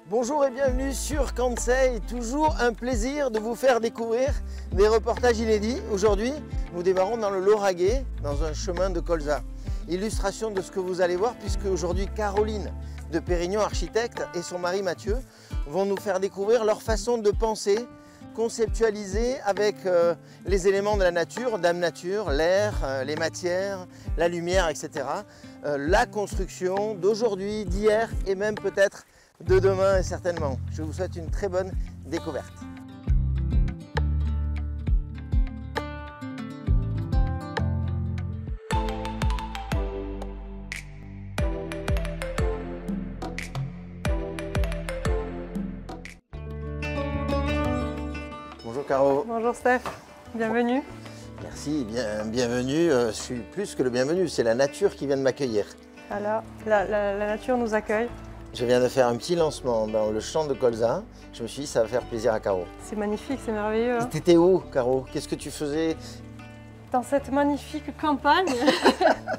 Bonjour et bienvenue sur Kansei. Toujours un plaisir de vous faire découvrir des reportages inédits. Aujourd'hui, nous démarrons dans le Lauragais, dans un chemin de colza. Illustration de ce que vous allez voir, puisque aujourd'hui Caroline de Pérignon, architecte, et son mari Mathieu vont nous faire découvrir leur façon de penser, conceptualiser avec les éléments de la nature, Dame Nature, l'air, les matières, la lumière, etc. La construction d'aujourd'hui, d'hier et même peut-être de demain, certainement. Je vous souhaite une très bonne découverte. Bonjour Caro. Bonjour Steph, bienvenue. Merci, bienvenue. Je suis plus que le bienvenu, c'est la nature qui vient de m'accueillir. Voilà, la nature nous accueille. Je viens de faire un petit lancement dans le champ de colza. Je me suis dit ça va faire plaisir à Caro. C'est magnifique, c'est merveilleux. Hein. T'étais où Caro? Qu'est-ce que tu faisais? Dans cette magnifique campagne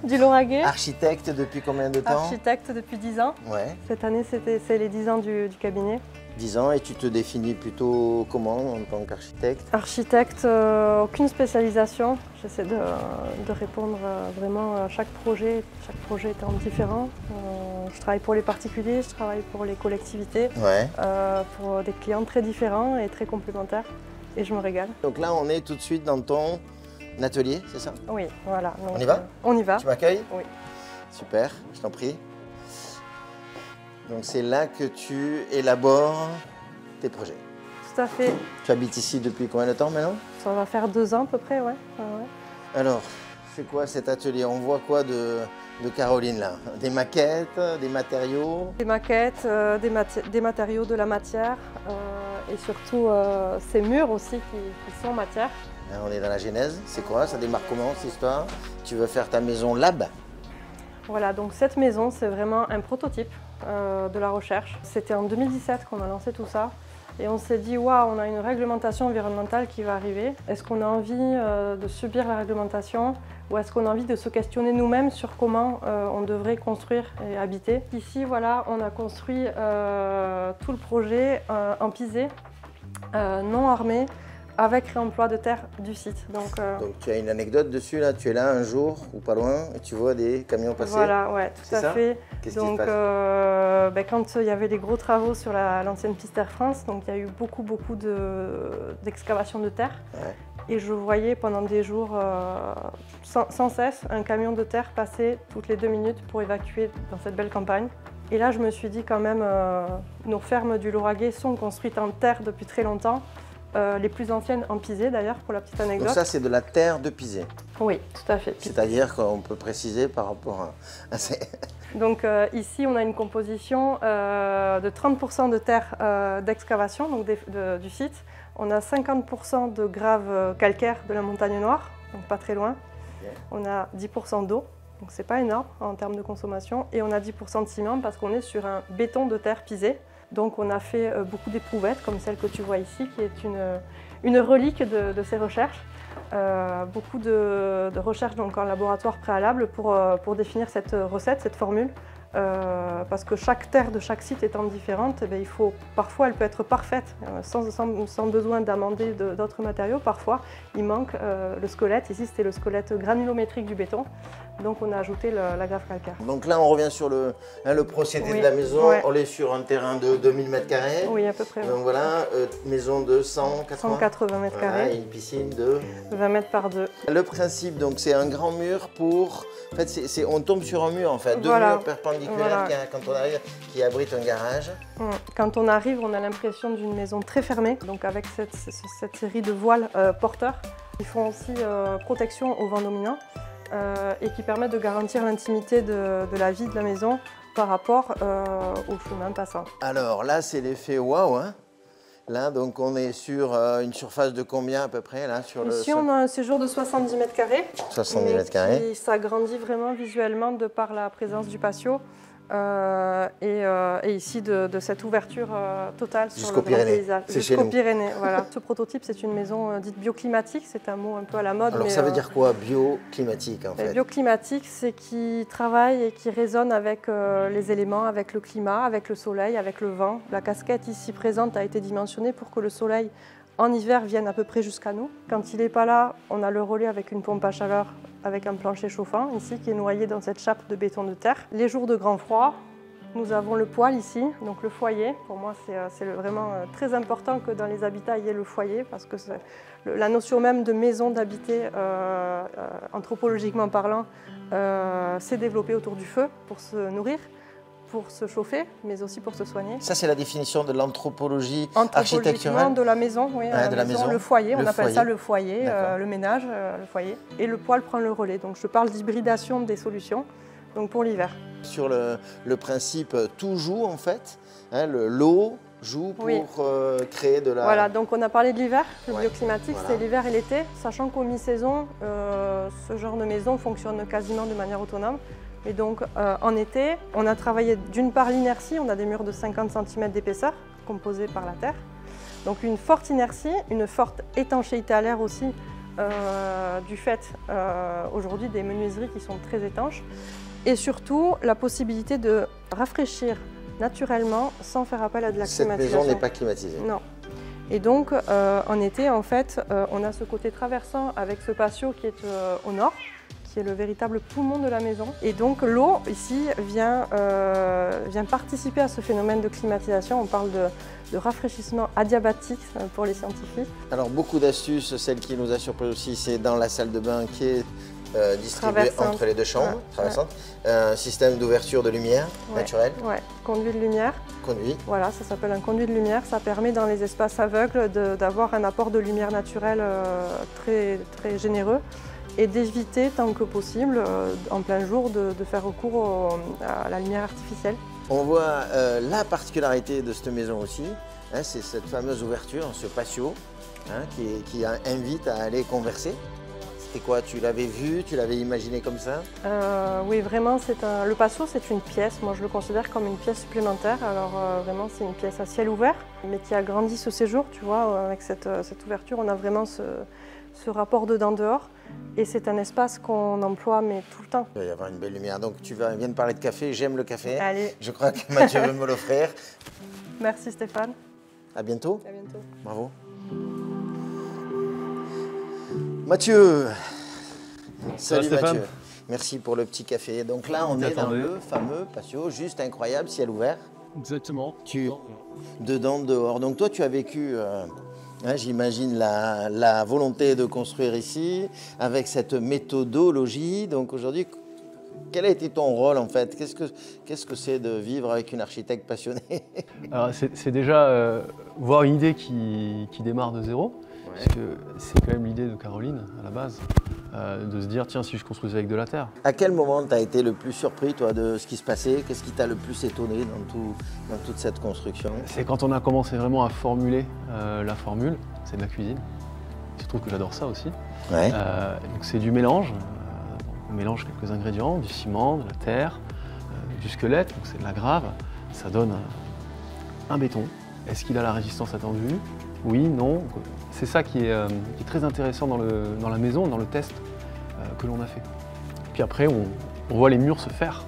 du Lauragais. Architecte depuis combien de temps? Architecte depuis 10 ans. Ouais. Cette année, c'est les 10 ans du cabinet. 10 ans, et tu te définis plutôt comment en tant qu'architecte? Architecte, aucune spécialisation. J'essaie de répondre vraiment à chaque projet étant différent. Je travaille pour les particuliers, je travaille pour les collectivités, Ouais. pour des clients très différents et très complémentaires. Et je me régale. Donc là, on est tout de suite dans ton atelier, c'est ça? Oui, voilà. Donc, On y va? On y va. Tu m'accueilles? Oui. Super, je t'en prie. Donc c'est là que tu élabores tes projets. Tout à fait. Tu habites ici depuis combien de temps maintenant? Ça va faire 2 ans à peu près, ouais. Alors, c'est quoi cet atelier? On voit quoi de Caroline là? Des maquettes, des matériaux? Des maquettes, des matériaux, de la matière et surtout ces murs aussi qui sont matière. Là, on est dans la genèse. C'est quoi? Ça démarre comment cette histoire? Tu veux faire ta maison lab? Voilà, donc cette maison, c'est vraiment un prototype de la recherche. C'était en 2017 qu'on a lancé tout ça. Et on s'est dit, waouh, on a une réglementation environnementale qui va arriver. Est-ce qu'on a envie de subir la réglementation ou est-ce qu'on a envie de se questionner nous-mêmes sur comment on devrait construire et habiter? Ici, voilà, on a construit tout le projet en pisé, non armé, avec réemploi de terre du site. Donc tu as une anecdote dessus là, tu es là un jour ou pas loin et tu vois des camions passer. Voilà, ouais, tout à fait. Qu'est-ce qui se passe? Quand il y avait des gros travaux sur l'ancienne piste Air France, donc il y a eu beaucoup d'excavation de terre. Ouais. Et je voyais pendant des jours sans cesse un camion de terre passer toutes les 2 minutes pour évacuer dans cette belle campagne. Et là, je me suis dit quand même, nos fermes du Lauragais sont construites en terre depuis très longtemps. Les plus anciennes en pisé d'ailleurs, pour la petite anecdote. Donc ça, c'est de la terre de pisé. Oui, tout à fait. C'est-à-dire qu'on peut préciser par rapport à ces... Donc ici, on a une composition de 30% de terre d'excavation donc du site. On a 50% de graves calcaires de la montagne noire, donc pas très loin. Okay. On a 10% d'eau, donc c'est pas énorme en termes de consommation. Et on a 10% de ciment parce qu'on est sur un béton de terre pisé. Donc on a fait beaucoup d'éprouvettes, comme celle que tu vois ici, qui est une relique de ces recherches. Beaucoup de recherches donc, en laboratoire préalable pour définir cette recette, cette formule. Parce que chaque terre de chaque site étant différente, parfois elle peut être parfaite, sans besoin d'amender d'autres matériaux. Parfois, il manque le squelette. Ici, c'était le squelette granulométrique du béton. Donc on a ajouté la grave calcaire. Donc là, on revient sur le procédé de la maison. Ouais. On est sur un terrain de 2000 m². Oui, à peu près. Donc voilà, maison de 180 m². Voilà, et une piscine de 20 mètres par 2. Le principe, donc, c'est un grand mur pour... En fait, on tombe sur un mur, en fait. Deux murs perpendiculaires quand on arrive, qui abritent un garage. Quand on arrive, on a l'impression d'une maison très fermée, donc avec cette série de voiles porteurs. Ils font aussi protection au vent dominant. Et qui permet de garantir l'intimité de la vie de la maison par rapport au chemin passant. Alors là, c'est l'effet waouh, hein. Là, donc on est sur une surface de combien à peu près là, sur Ici, on a un séjour de 70 m². 70 m². Qui s'agrandit vraiment visuellement de par la présence du patio. et ici de cette ouverture totale sur le grand paysage. Jusqu'aux Pyrénées. Voilà. Ce prototype, c'est une maison dite bioclimatique, c'est un mot un peu à la mode. Alors ça veut dire quoi, bioclimatique en fait? Bioclimatique, c'est qui travaille et qui résonne avec les éléments, avec le climat, avec le soleil, avec le vent. La casquette ici présente a été dimensionnée pour que le soleil en hiver vienne à peu près jusqu'à nous. Quand il n'est pas là, on a le relais avec une pompe à chaleur, avec un plancher chauffant ici qui est noyé dans cette chape de béton de terre. Les jours de grand froid, nous avons le poêle ici, donc le foyer. Pour moi, c'est vraiment très important que dans les habitats, il y ait le foyer parce que la notion même de maison, d'habiter, anthropologiquement parlant, s'est développée autour du feu pour se nourrir, pour se chauffer, mais aussi pour se soigner. Ça, c'est la définition de l'anthropologie architecturale de la maison, oui. De la maison. Le foyer, on appelle ça le foyer, le ménage, le foyer. Et le poêle prend le relais. Donc je parle d'hybridation des solutions, donc pour l'hiver. Sur le principe tout joue en fait, hein, l'eau joue pour créer de la... Voilà, donc on a parlé de l'hiver, le bioclimatique, c'est l'hiver et l'été, sachant qu'au mi-saison, ce genre de maison fonctionne quasiment de manière autonome. Et donc en été, on a travaillé d'une part l'inertie, on a des murs de 50 cm d'épaisseur composés par la terre. Donc une forte inertie, une forte étanchéité à l'air aussi, du fait aujourd'hui des menuiseries qui sont très étanches. Et surtout la possibilité de rafraîchir naturellement sans faire appel à de la climatisation. Cette maison n'est pas climatisée. Non. Et donc en été, en fait, on a ce côté traversant avec ce patio qui est au nord, qui est le véritable poumon de la maison. Et donc l'eau ici vient participer à ce phénomène de climatisation. On parle de rafraîchissement adiabatique pour les scientifiques. Alors beaucoup d'astuces, celle qui nous a surpris aussi, c'est dans la salle de bain qui est distribuée entre les deux chambres, traversante. Un système d'ouverture de lumière naturelle. Oui, conduit de lumière. Conduit. Voilà, ça s'appelle un conduit de lumière. Ça permet dans les espaces aveugles d'avoir un apport de lumière naturelle très, très généreux et d'éviter tant que possible, en plein jour, de faire recours à la lumière artificielle. On voit la particularité de cette maison aussi, hein, c'est cette fameuse ouverture, ce patio, hein, qui invite à aller converser. C'était quoi? Tu l'avais vu? Tu l'avais imaginé comme ça? Oui, vraiment, le patio, c'est une pièce. Moi, je le considère comme une pièce supplémentaire. Alors, vraiment, c'est une pièce à ciel ouvert, mais qui agrandit ce séjour, tu vois. Avec cette ouverture, on a vraiment ce rapport dedans-dehors. Et c'est un espace qu'on emploie mais tout le temps. Il va y avoir une belle lumière. Donc tu viens de parler de café, j'aime le café. Allez. Je crois que Mathieu veut me l'offrir. Merci Stéphane. À bientôt. À bientôt. Bravo. Mathieu. Salut Mathieu. Merci pour le petit café. Donc là on est dans le fameux patio, juste incroyable, ciel ouvert. Exactement. Dedans, dehors. Donc toi tu as vécu... j'imagine la volonté de construire ici, avec cette méthodologie. Donc aujourd'hui, quel a été ton rôle en fait? Qu'est-ce que c'est de vivre avec une architecte passionnée? Alors c'est déjà voir une idée qui démarre de zéro, parce que c'est quand même l'idée de Caroline à la base, de se dire tiens, si je construisais avec de la terre. À quel moment tu as été le plus surpris toi de ce qui se passait? Qu'est-ce qui t'a le plus étonné dans toute cette construction? C'est quand on a commencé vraiment à formuler la formule, c'est de la cuisine. Il se trouve que j'adore ça aussi. Ouais. Donc c'est du mélange, on mélange quelques ingrédients, du ciment, de la terre, du squelette, donc c'est de la grave, ça donne un béton. Est-ce qu'il a la résistance attendue? Oui, non. C'est ça qui est très intéressant dans la maison, dans le test que l'on a fait. Puis après, on voit les murs se faire.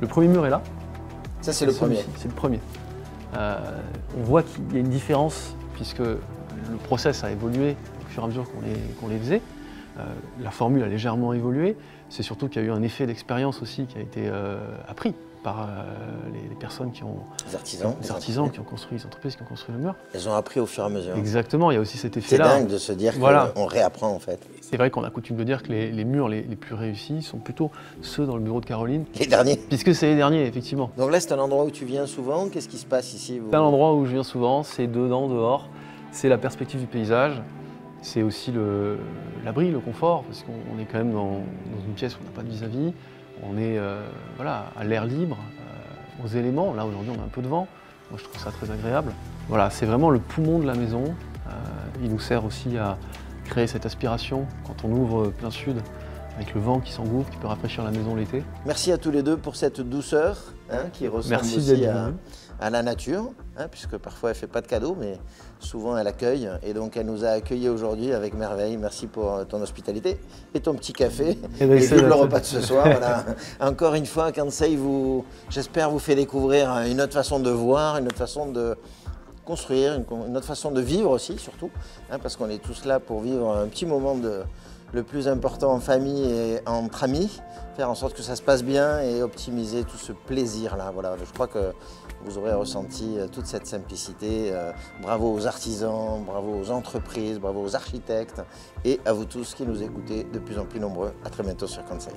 Le premier mur est là. Ça, c'est le premier. C'est le premier. On voit qu'il y a une différence puisque le process a évolué au fur et à mesure qu'on les faisait. La formule a légèrement évolué. C'est surtout qu'il y a eu un effet d'expérience aussi qui a été appris par les personnes qui ont... Les artisans. Qui ont construit, les entreprises qui ont construit le mur. Elles ont appris au fur et à mesure. Exactement, il y a aussi cet effet-là. C'est dingue de se dire qu'on réapprend en fait. C'est vrai qu'on a coutume de dire que les murs les plus réussis sont plutôt ceux dans le bureau de Caroline. Les derniers. Puisque c'est les derniers, effectivement. Donc là, c'est un endroit où tu viens souvent. Qu'est-ce qui se passe ici? C'est un endroit où je viens souvent, c'est dedans, dehors. C'est la perspective du paysage. C'est aussi l'abri, le confort, parce qu'on est quand même dans une pièce où on n'a pas de vis-à-vis. On est à l'air libre, aux éléments. Là, aujourd'hui, on a un peu de vent. Moi, je trouve ça très agréable. Voilà, c'est vraiment le poumon de la maison. Il nous sert aussi à créer cette aspiration quand on ouvre plein sud, avec le vent qui s'engouffre, qui peut rafraîchir la maison l'été. Merci à tous les deux pour cette douceur hein, qui ressemble Merci aussi d'être venu. à la nature, hein, puisque parfois elle ne fait pas de cadeaux, mais souvent elle accueille. Et donc elle nous a accueillis aujourd'hui avec merveille. Merci pour ton hospitalité et ton petit café. Et vive le repas de ce soir. Voilà. Encore une fois, Kansai, j'espère, vous fait découvrir une autre façon de voir, une autre façon de construire, une autre façon de vivre aussi, surtout, hein, parce qu'on est tous là pour vivre un petit moment le plus important en famille et entre amis, faire en sorte que ça se passe bien et optimiser tout ce plaisir-là. Voilà. Je crois que vous aurez ressenti toute cette simplicité. Bravo aux artisans, bravo aux entreprises, bravo aux architectes et à vous tous qui nous écoutez de plus en plus nombreux. À très bientôt sur Kansai.